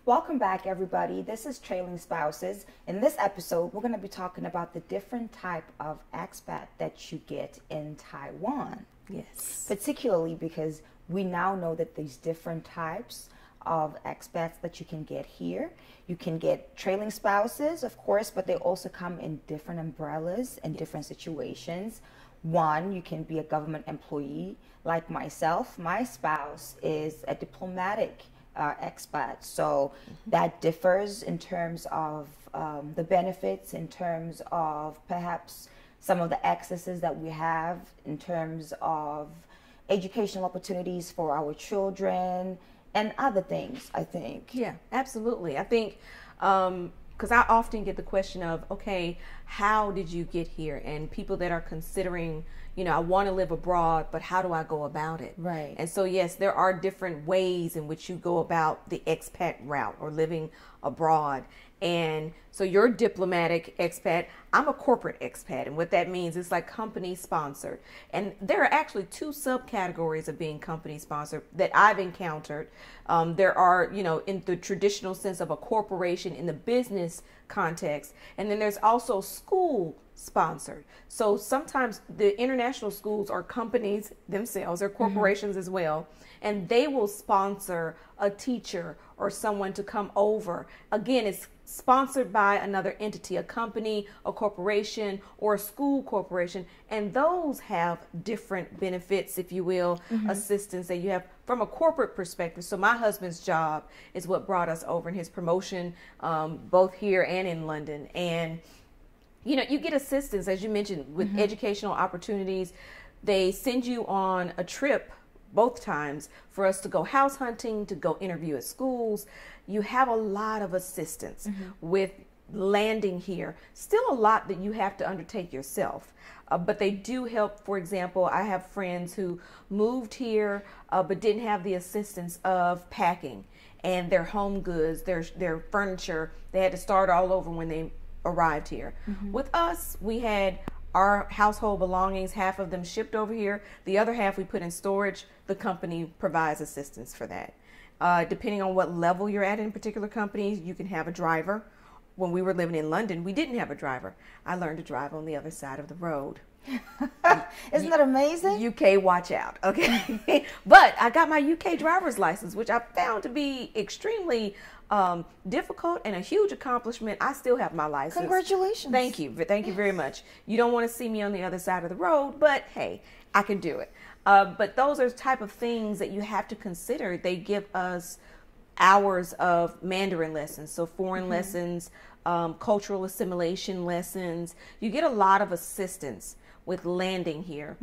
Welcome back, everybody. This is Trailing Spouses. In this episode, we're going to be talking about the different type of expat that you get in Taiwan. Yes. Particularly because we now know that there's different types of expats that you can get here. You can get trailing spouses, of course, but they also come in different umbrellas and different situations. One, you can be a government employee like myself. My spouse is a diplomatic expat, so that differs in terms of the benefits, in terms of perhaps some of the excesses that we have in terms of educational opportunities for our children and other things, I think. Yeah, absolutely. I think because I often get the question of, okay, how did you get here? And people that are considering, you know, I want to live abroad, but how do I go about it? Right. And so, yes, there are different ways in which you go about the expat route or living abroad. And so you're diplomatic expat. I'm a corporate expat. And what that means is like company sponsored. And there are actually two subcategories of being company sponsored that I've encountered. There are, you know, in the traditional sense of a corporation in the business context. And then there's also school sponsored. So sometimes the international schools are companies themselves, they're corporations as well, and they will sponsor a teacher or someone to come over. Again, it's sponsored by another entity, a company, a corporation, or a school corporation, and those have different benefits, if you will, assistance that you have from a corporate perspective. So my husband's job is what brought us over in his promotion, both here and in London. And you know, you get assistance, as you mentioned, with educational opportunities. They send you on a trip both times for us to go house hunting, to go interview at schools. You have a lot of assistance with landing here. Still a lot that you have to undertake yourself. But they do help. For example, I have friends who moved here but didn't have the assistance of packing and their home goods, their furniture. They had to start all over when they arrived here. With us, we had our household belongings, half of them shipped over here, the other half we put in storage. The company provides assistance for that. Depending on what level you're at in particular companies, you can have a driver. When we were living in London, we didn't have a driver. I learned to drive on the other side of the road. Isn't that amazing? UK, watch out, okay? But I got my UK driver's license, which I found to be extremely difficult and a huge accomplishment. I still have my license. Congratulations. Thank you. Thank you very much. You don't want to see me on the other side of the road, but hey, I can do it. But those are the type of things that you have to consider. They give us hours of Mandarin lessons, so foreign lessons, cultural assimilation lessons. You get a lot of assistance with landing here.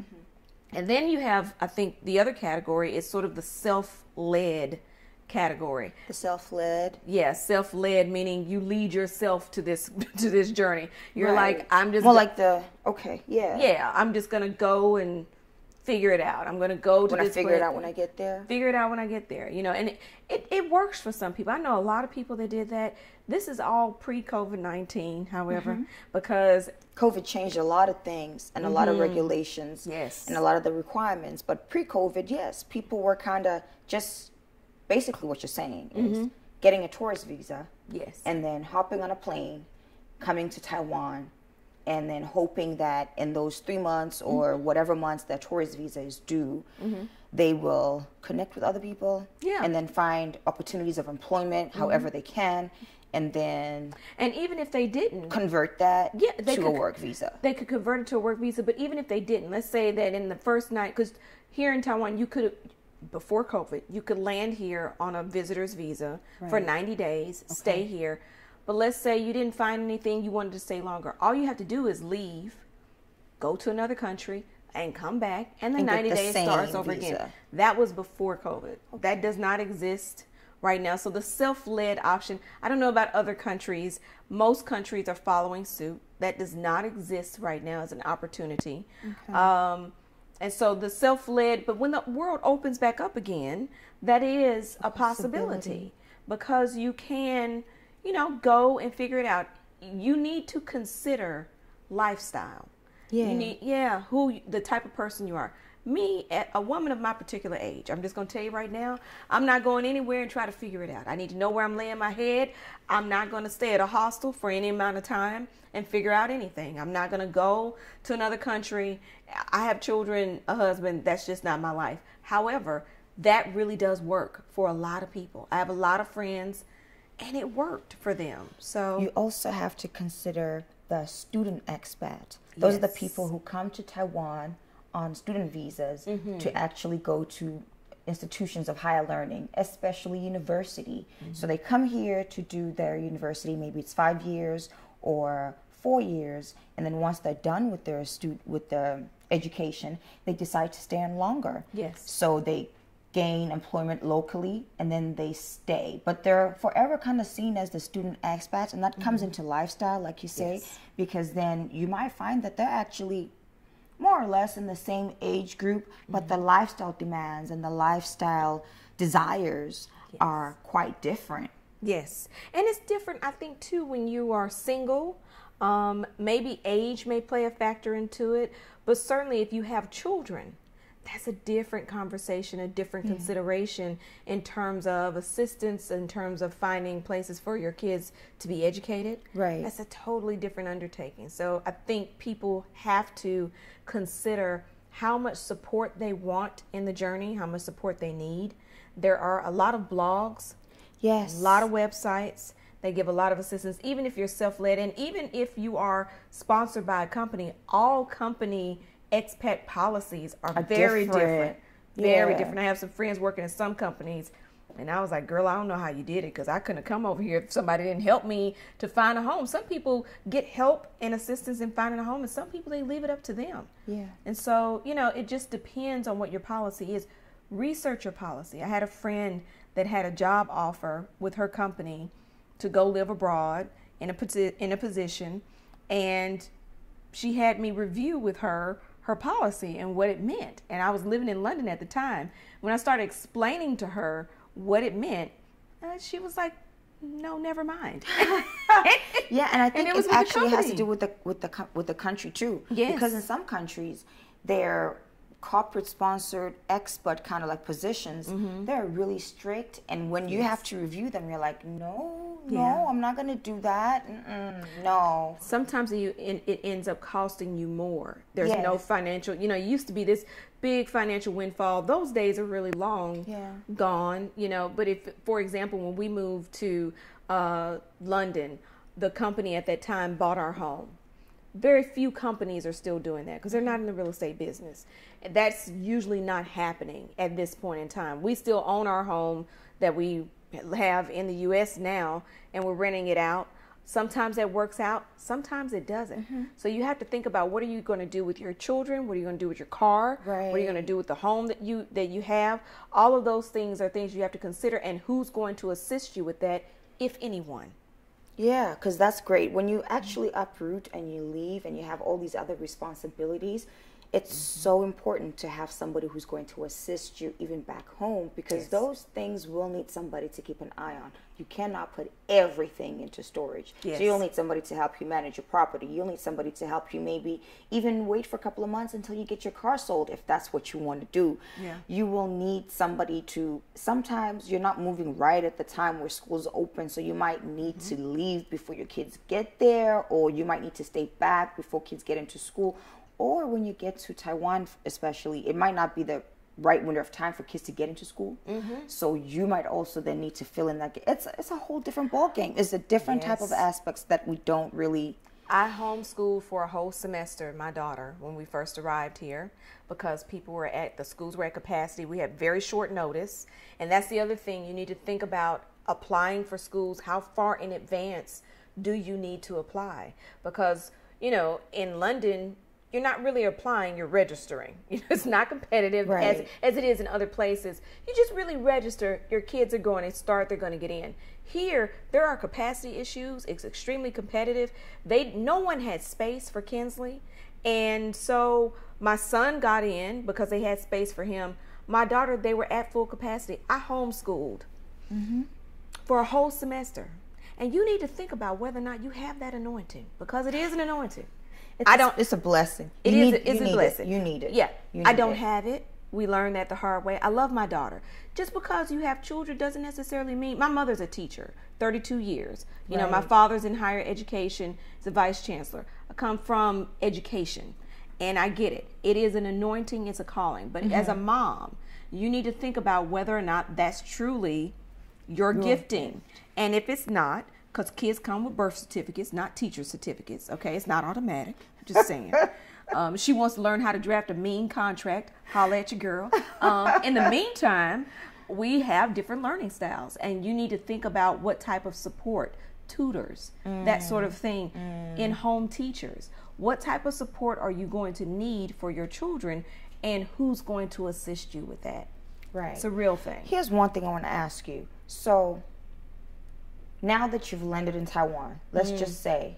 And then you have, I think the other category is sort of the self-led category. The self-led. Yeah, self-led, meaning you lead yourself to this journey. You're Right. like, I'm just more like the yeah. Yeah, I'm just gonna go and figure it out. I'm gonna go to When I this figure place. it out when I get there. Figure it out when I get there, you know, and it works for some people. I know a lot of people that did that. This is all pre-COVID-19, however, because COVID changed a lot of things and a lot of regulations Yes. and a lot of the requirements. But pre-COVID, yes, people were kind of just basically what you're saying is getting a tourist visa yes, and then hopping on a plane, coming to Taiwan, and then hoping that in those 3 months or whatever months that tourist visa is due, they will connect with other people and then find opportunities of employment however they can, and then even if they didn't convert that they to a work visa. They could convert it to a work visa, but even if they didn't, let's say that in the first night, because here in Taiwan, you could, before COVID, you could land here on a visitor's visa for 90 days, stay here. But let's say you didn't find anything, you wanted to stay longer. All you have to do is leave, go to another country, and come back, and the 90 days starts over again. That was before COVID. That does not exist right now. So the self-led option, I don't know about other countries. Most countries are following suit. That does not exist right now as an opportunity. And so the self-led, but when the world opens back up again, that is a possibility because you can, you know, go and figure it out. You need to consider lifestyle. You need, who the type of person you are. me, a woman of my particular age, I'm just going to tell you right now, I'm not going anywhere and try to figure it out. I need to know where I'm laying my head. I'm not going to stay at a hostel for any amount of time and figure out anything. I'm not going to go to another country. I have children, a husband. That's just not my life. However, that really does work for a lot of people. I have a lot of friends, and it worked for them. So you also have to consider the student expat. Those are the people who come to Taiwan on student visas to actually go to institutions of higher learning, especially university. So they come here to do their university. Maybe it's 5 years or 4 years, and then once they're done with their education, they decide to stay on longer. Yes. So they gain employment locally and then they stay, but they're forever kind of seen as the student expats, and that comes into lifestyle, like you say, because then you might find that they're actually more or less in the same age group, but the lifestyle demands and the lifestyle desires are quite different. Yes, and it's different, I think, too, when you are single. Maybe age may play a factor into it, but certainly if you have children, that's a different conversation, a different consideration in terms of assistance, in terms of finding places for your kids to be educated. Right. That's a totally different undertaking. So I think people have to consider how much support they want in the journey, how much support they need. There are a lot of blogs, a lot of websites. They give a lot of assistance, even if you're self-led, and even if you are sponsored by a company. All company expat policies are very different. Very different. I have some friends working in some companies, and I was like, girl, I don't know how you did it, because I couldn't have come over here if somebody didn't help me to find a home. Some people get help and assistance in finding a home, and some people, they leave it up to them. Yeah. And so, you know, it just depends on what your policy is. Research your policy. I had a friend that had a job offer with her company to go live abroad in a position, and she had me review with her policy and what it meant. And I was living in London at the time. When I started explaining to her what it meant, she was like, no, never mind. Yeah, and I think it actually has to do with the country too. Yes. Because in some countries, they're corporate sponsored expert kind of like positions, they're really strict, and when you have to review them, you're like, no, I'm not going to do that. No. Sometimes it ends up costing you more. There's no financial, you know, it used to be this big financial windfall. Those days are really long gone, you know. But if, for example, when we moved to London, the company at that time bought our home. Very few companies are still doing that because they're not in the real estate business. That's usually not happening at this point in time. We still own our home that we have in the U.S. now, and we're renting it out. Sometimes that works out, sometimes it doesn't. So you have to think about, what are you going to do with your children? What are you going to do with your car? Right. What are you going to do with the home that you have? All of those things are things you have to consider, and who's going to assist you with that, if anyone. Yeah, because that's great. When you actually uproot and you leave and you have all these other responsibilities, it's so important to have somebody who's going to assist you even back home, because those things will need somebody to keep an eye on. You cannot put everything into storage. So you'll need somebody to help you manage your property. You'll need somebody to help you maybe even wait for a couple of months until you get your car sold, if that's what you want to do. You will need somebody to, sometimes you're not moving right at the time where school's open, so you might need to leave before your kids get there, or you might need to stay back before kids get into school. Or when you get to Taiwan especially, it might not be the right window of time for kids to get into school. So you might also then need to fill in that. It's a whole different ball game. It's a different type of aspects that we don't really. I homeschooled for a whole semester my daughter when we first arrived here, because the schools were at capacity. We had very short notice. And that's the other thing. You need to think about applying for schools. How far in advance do you need to apply? Because, you know, in London, you're not really applying, you're registering. It's not competitive as it is in other places. You just really register. Your kids are going to start, they're going to get in. Here, there are capacity issues. It's extremely competitive. No one had space for Kinsley. And so my son got in because they had space for him. My daughter, they were at full capacity. I homeschooled for a whole semester. And you need to think about whether or not you have that anointing, because it is an anointing. It's a blessing. It's a blessing. You need it. Yeah. You I need don't it. have it. We learned that the hard way. I love my daughter. Just because you have children doesn't necessarily mean. My mother's a teacher, 32 years. You know, my father's in higher education. He's a vice chancellor. I come from education, and I get it. It is an anointing. It's a calling. But as a mom, you need to think about whether or not that's truly your gifting. And if it's not, because kids come with birth certificates, not teacher certificates. Okay, it's not automatic. Just saying. She wants to learn how to draft a mean contract. Holla at your girl. In the meantime, we have different learning styles, and you need to think about what type of support, tutors, that sort of thing, in-home teachers. What type of support are you going to need for your children, and who's going to assist you with that? Right. It's a real thing. Here's one thing I want to ask you. So now that you've landed in Taiwan, let's just say,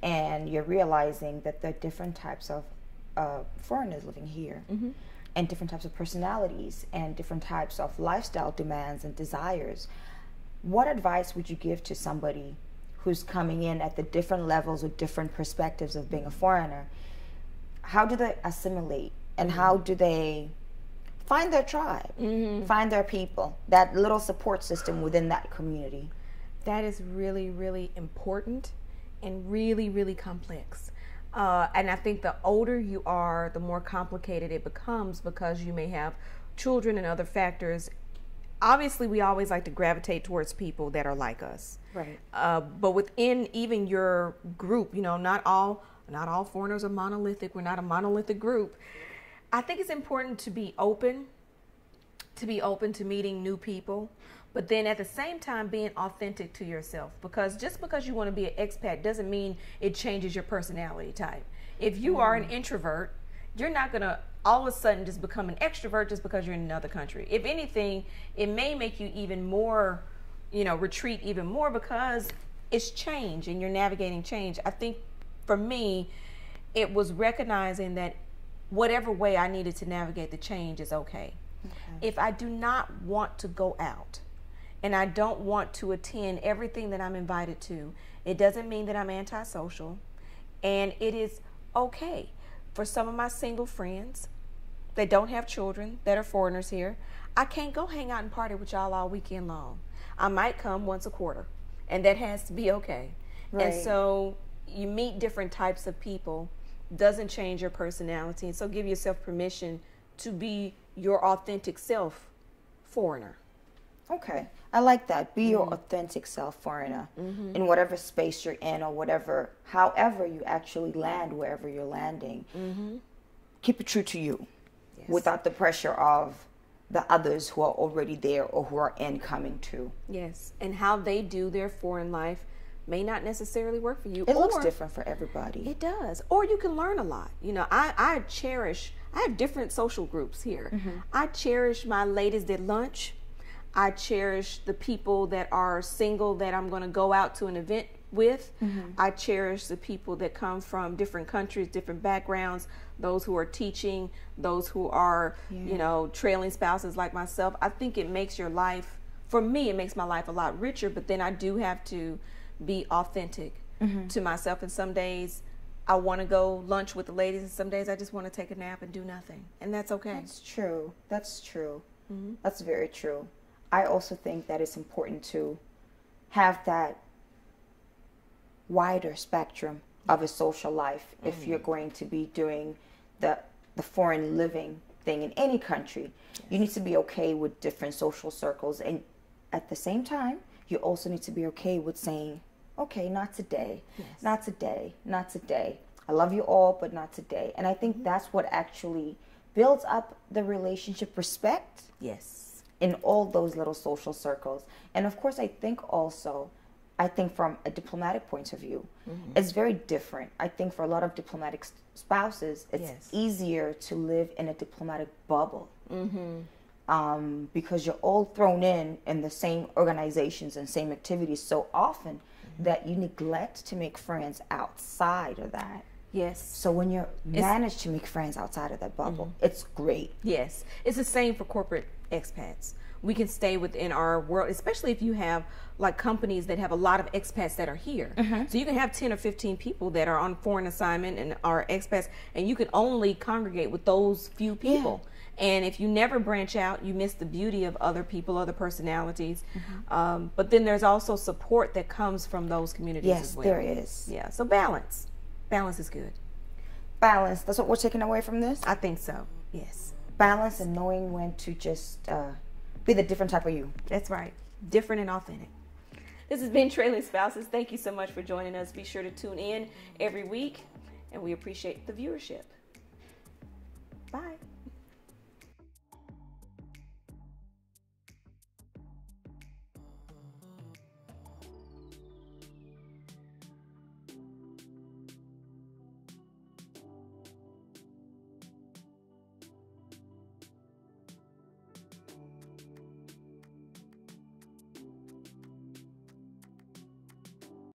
and you're realizing that there are different types of foreigners living here, and different types of personalities, and different types of lifestyle demands and desires, what advice would you give to somebody who's coming in at the different levels with different perspectives of being a foreigner? How do they assimilate, and how do they find their tribe, find their people, that little support system within that community? That is really, really important and really, really complex. And I think the older you are, the more complicated it becomes, because you may have children and other factors. Obviously, we always like to gravitate towards people that are like us. Right. But within even your group, you know, not all foreigners are monolithic. We're not a monolithic group. I think it's important to be open to meeting new people, but then at the same time being authentic to yourself, because just because you want to be an expat doesn't mean it changes your personality type. If you are an introvert, you're not going to all of a sudden just become an extrovert just because you're in another country. If anything, it may make you even more, you know, retreat even more, because it's change and you're navigating change. I think for me, it was recognizing that whatever way I needed to navigate the change is okay. If I do not want to go out and I don't want to attend everything that I'm invited to, it doesn't mean that I'm antisocial. And it is okay for some of my single friends that don't have children, that are foreigners here. I can't go hang out and party with y'all all weekend long. I might come once a quarter, and that has to be okay. Right. And so you meet different types of people, doesn't change your personality. And so give yourself permission to be your authentic self, foreigner. Okay, I like that. Be your authentic self, foreigner, in whatever space you're in, or however you actually land, wherever you're landing. Keep it true to you, without the pressure of the others who are already there or who are incoming too. Yes, and how they do their foreign life may not necessarily work for you. It looks different for everybody. It does. Or you can learn a lot. You know, I have different social groups here. I cherish my ladies at lunch. I cherish the people that are single that I'm going to go out to an event with. I cherish the people that come from different countries, different backgrounds, those who are teaching, those who are, you know, trailing spouses like myself. I think it makes your life, for me, it makes my life a lot richer, but then I do have to be authentic to myself. And some days I want to go lunch with the ladies, and some days I just want to take a nap and do nothing. And that's okay. That's true. That's true. That's very true. I also think that it's important to have that wider spectrum of a social life if you're going to be doing the foreign living thing in any country. You need to be okay with different social circles, and at the same time you also need to be okay with saying, okay, not today, not today, not today. I love you all, but not today. And I think that's what actually builds up the relationship, respect. Yes. In all those little social circles. And of course, I think from a diplomatic point of view, it's very different. I think for a lot of diplomatic spouses, it's easier to live in a diplomatic bubble. Because you're all thrown in the same organizations and same activities so often that you neglect to make friends outside of that. Yes. So when you manage to make friends outside of that bubble, it's great. Yes. It's the same for corporate expats. we can stay within our world, especially if you have like companies that have a lot of expats that are here. So you can have 10 or 15 people that are on foreign assignment and are expats, and you can only congregate with those few people. And if you never branch out, you miss the beauty of other people, other personalities. But then there's also support that comes from those communities as well. Yes, there is. Yeah, so balance. Balance is good. Balance. That's what we're taking away from this? I think so, yes. Balance and knowing when to just be the different type of you. That's right. Different and authentic. This has been Trailing Spouses. Thank you so much for joining us. Be sure to tune in every week, and we appreciate the viewership. Bye.